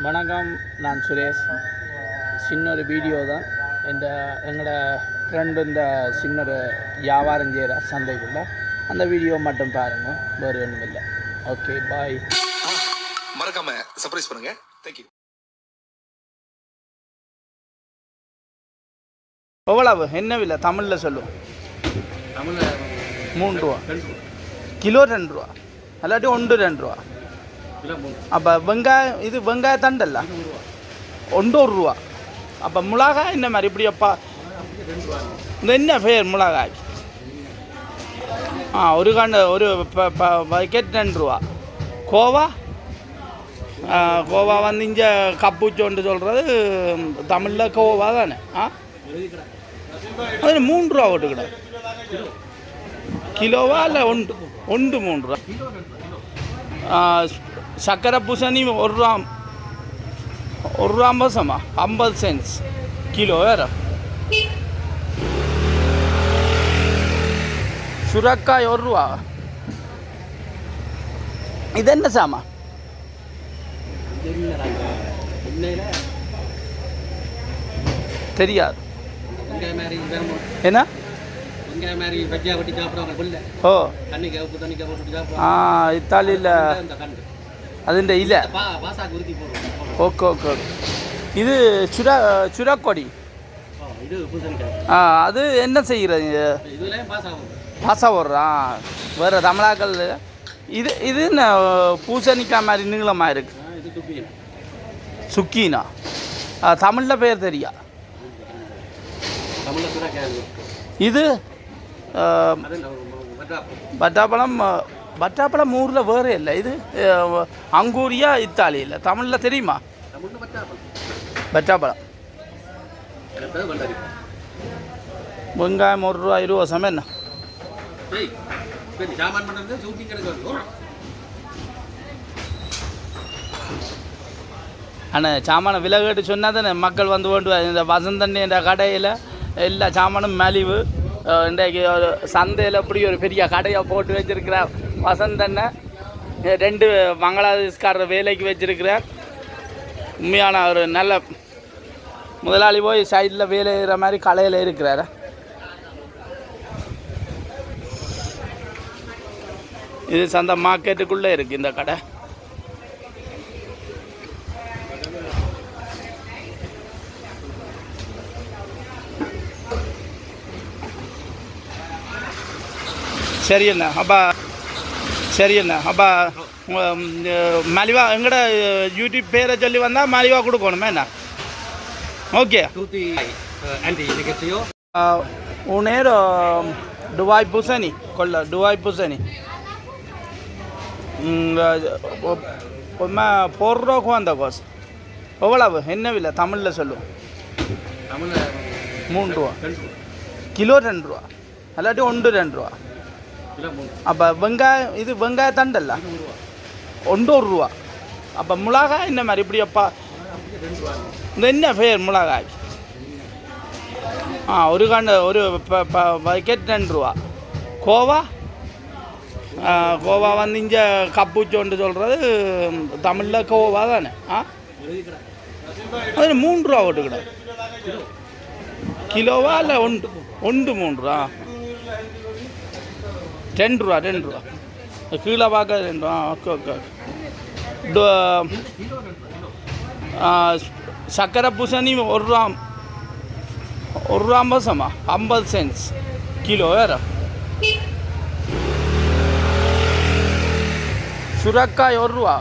வணக்கம், நான் சுரேஷ். சின்ன ஒரு வீடியோ தான். எங்களோட ஃப்ரெண்டு இந்த சின்ன ஒரு வியாபாரம் செய்கிற சந்தைக்குள்ள அந்த வீடியோ மட்டும் பாருங்கள், வேறு ஒன்றும் இல்லை. ஓகே, பாய். மறக்காம சர்ப்ரைஸ் பண்ணுங்க. தேங்க்யூ. எவ்வளவு என்ன விலை தமிழில் சொல்லுவோம்? தமிழில் 3 ரூபா கிலோ, 2 ரூபா அல்லாட்டி 2 ரூபா. அப்போ வெங்காயம், இது வெங்காய தண்டல்ல 1 ரூபா. அப்போ மிளகாய் என்ன மாதிரி இப்படி அப்பா இந்த என்ன பேர் மிளகாய்? ஒரு ஒரு பக்கெட் 2 ரூபா. கோவா கோவா வந்து இங்கே கப்புச்சோண்டு சொல்கிறது தமிழில் கோவா தானே. அது 3 ரூபா ஓட்டுக்கிட கிலோவா இல்லை 1 3 ரூபா. சக்கரை பூசணி 1 ரூபா 50 50 சென்ட்ஸ் கிலோ. வேறு சுரக்காய் 1 ரூபா. இது என்ன சாமா? தெரியாது. என்ன? ஓ, இத்தாலியில் അതിൻ്റെ ഇല. Okay okay okay. ഇത് ചുരക്കൊടി. அது என்ன செய்கிறது? பாசா போடுறா வேறு தமிழாக்கள். இது என்ன பூசணிக்காய் மாதிரி நீளமாக இருக்கு? சுக்கீனா. தமிழில் பேர் தெரியா? இது பட்டாப்பழம். பட்டாப்பழம் ஊரில் வேறு இல்லை. இது அங்கூரியா இத்தாலியில். தமிழில் தெரியுமா? பட்டாப்பழம். வெங்காயம் 1 ரூபா 20 சமயம். என்ன ஆனால் சாமான விலை கேட்டு சொன்னால் தானே மக்கள் வந்து வேண்டுவார். இந்த வசந்தண்ணி என்ற கடையில் எல்லா சாமானும் மலிவு. இன்றைக்கு ஒரு சந்தையில் இப்படி ஒரு பெரிய கடையை போட்டு வச்சுருக்கிறார் வசந்தண்ணை. 2 பங்களாதேஷ்காரர் வேலைக்கு வச்சுருக்கிறார். உண்மையான ஒரு நல்ல முதலாளி. போய் சைடில் வேலை செய்கிற மாதிரி கடையில் இருக்கிறார். இது சந்தை மார்க்கெட்டுக்குள்ளே இருக்குது இந்த கடை. சரி அண்ணா. சரி அண்ணா. மலிவா எங்கட யூடியூப் பேரை சொல்லி வந்தால் மலிவா கொடுக்கணுமே என்ன? ஓகே. உனேரோ டுபாய் பூசணி கொள்ள. டுபாய் பூசணி 4 ரூபாய்க்கு வந்த கோஸ். எவ்வளவு என்ன விலை தமிழில் சொல்லுவோம்? 3 ரூபா கிலோ, 2 ரூபா அல்லாட்டி 2 ரூபா. அப்போ வெங்காயம், இது வெங்காய தண்டல்ல 1 ரூபா. அப்போ மிளகாய் என்ன மாதிரி இப்படி அப்பா இந்த என்ன பேர் மிளகாய்? ஒரு பக்கெட் 2 ரூபா. கோவா கோவா வந்து இங்கே கப்புச்சோண்டு சொல்கிறது தமிழில் கோவா தானே. அது 3 ரூபா ஓட்டுக்கிட கிலோவா இல்லை 1 3 ரூபா. 2 ரூபா 2 ரூபா கீழே பார்க்க 2 ரூபா. Okay okay. சக்கரை பூசணி 1 ரூபா 50 50 சென்ட்ஸ் கிலோ. வேறு சுரக்காய் 1 ரூபா.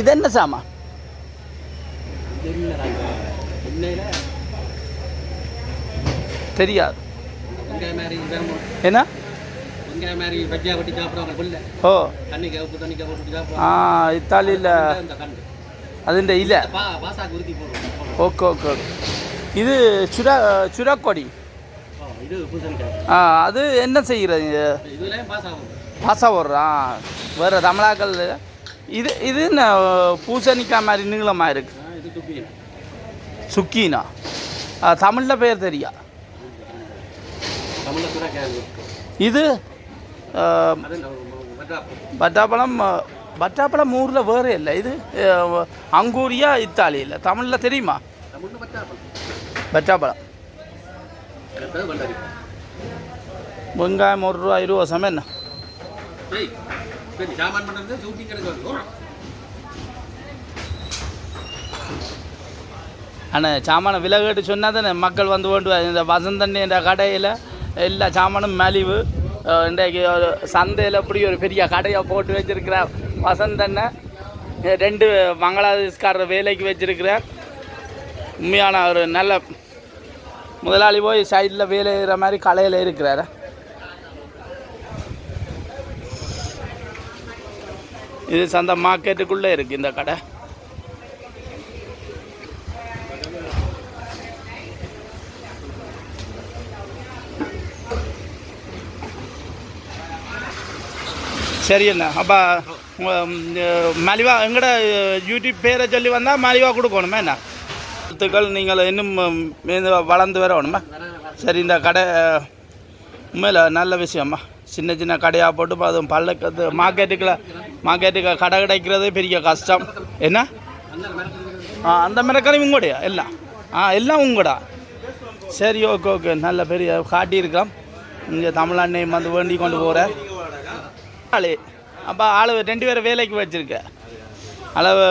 இது என்ன சாமா? தெரியாது. என்ன? ஓ, இத்தாலியில் അതിൻ്റെ ഇല. Okay okay okay. இது சுரக்கொடி. அது என்ன செய்கிறது? பாசா போடுறா வேறு தமிழாக்கள். இது என்ன பூசணிக்காய் மாதிரி நீளமாக இருக்கு? சுக்கீனா. தமிழில் பேர் தெரியா? இது பட்டாப்பழம் பட்டாப்பழம் ஊரில் வேறு இல்லை இது அங்கூரியா இத்தாலி இல்லை தமிழில் தெரியுமா பட்டாப்பழம் வெங்காயம் ₹1 20 என்ன ஆனால் சாமான விலை கேட்டு சொன்னால் தானே மக்கள் வந்து கொண்டு இந்த வசந்தண்ணி என்ற கடையில் எல்லா சாமானும் மலிவு இன்றைக்கு ஒரு சந்தையில் அப்படி ஒரு பெரிய கடையை போட்டு வச்சுருக்கிறார் வசந்தண்ணை 2 பங்களாதேஷ்காரர் வேலைக்கு வச்சுருக்கிறார் உண்மையான ஒரு நல்ல முதலாளி போய் சைடில் வேலை செய்கிற மாதிரி கடையில் இருக்கிறார் இது சந்தை மார்க்கெட்டுக்குள்ளே இருக்குது இந்த கடை சரி என்ன அப்போ மலிவா எங்கட யூடியூப் பேரை சொல்லி வந்தால் மலிவா கொடுக்கணுமே என்ன வாழ்த்துக்கள் நீங்கள் இன்னும் வளர்ந்து வரணுமா சரி இந்த கடை உண்மையில் நல்ல விஷயம்மா சின்ன சின்ன கடையாக போட்டு அதுவும் பல்லக்கு மார்க்கெட்டுக்கு கடை கிடைக்கிறது பெரிய கஷ்டம் என்ன அந்த மிரக்கரையும் உங்களுடைய எல்லாம் எல்லாம் உங்கடா சரி ஓகே ஓகே நல்ல பெரிய காட்டியிருக்கோம் இங்கே தமிழ்நாட்டையும் வந்து வேண்டி கொண்டு போகிறேன் ஆள் அப்போ ஆள் 2 பேரை வேலைக்கு வச்சுருக்க அளவு